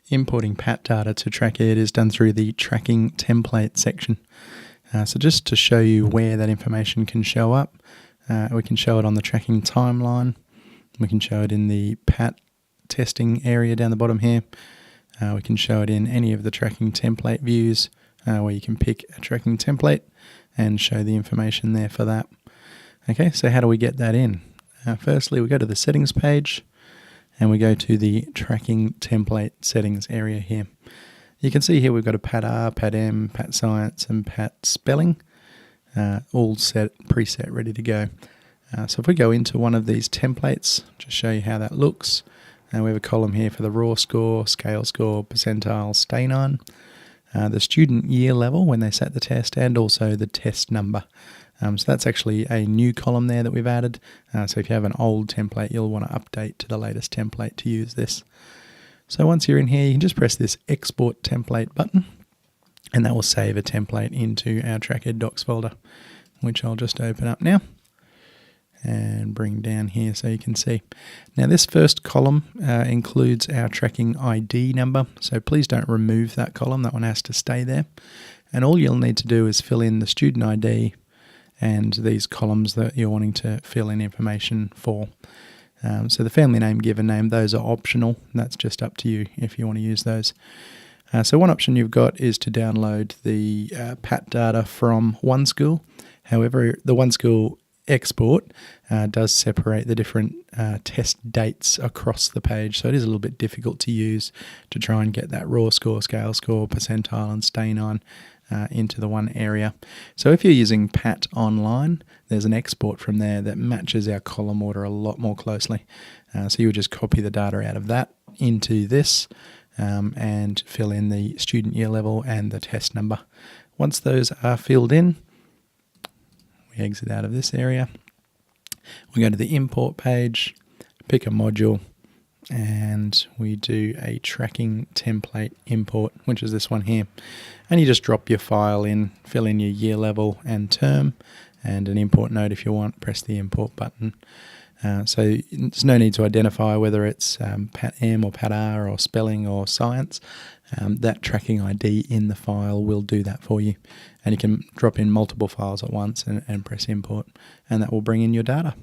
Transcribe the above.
Importing PAT data to Tracked is done through the tracking template section. So just to show you where that information can show up, we can show it on the tracking timeline. We can show it in the PAT testing area down the bottom here. We can show it in any of the tracking template views where you can pick a tracking template and show the information there for that. Okay, so how do we get that in? Firstly, we go to the settings page and we go to the tracking template settings area here. You can see here we've got a PAT-R, PAT-M, PAT Science and PAT Spelling, all preset, ready to go. So if we go into one of these templates, just show you how that looks. We have a column here for the raw score, scale score, percentile, stay-on, the student year level when they sat the test, and also the test number. So that's actually a new column there that we've added. So if you have an old template, you'll want to update to the latest template to use this. So once you're in here, you can just press this Export Template button, and that will save a template into our Tracked Docs folder, which I'll just open up now and bring down here so you can see. Now this first column includes our tracking ID number, so please don't remove that column. That one has to stay there. And all you'll need to do is fill in the student ID and these columns that you're wanting to fill in information for. So the family name, given name, those are optional. That's just up to you if you want to use those. So one option you've got is to download the PAT data from OneSchool. However, the OneSchool export does separate the different test dates across the page, so it is a little bit difficult to use to try and get that raw score, scale score, percentile and stay-on into the one area. So if you're using PAT Online, there's an export from there that matches our column order a lot more closely. So you would just copy the data out of that into this and fill in the student year level and the test number. Once those are filled in, we exit out of this area. We go to the import page, pick a module, and we do a tracking template import, which is this one here. And you just drop your file in, fill in your year level and term, and an import note if you want, press the import button. So there's no need to identify whether it's PAT-M or PAT-R or spelling or science. That tracking ID in the file will do that for you. And you can drop in multiple files at once and press import, and that will bring in your data.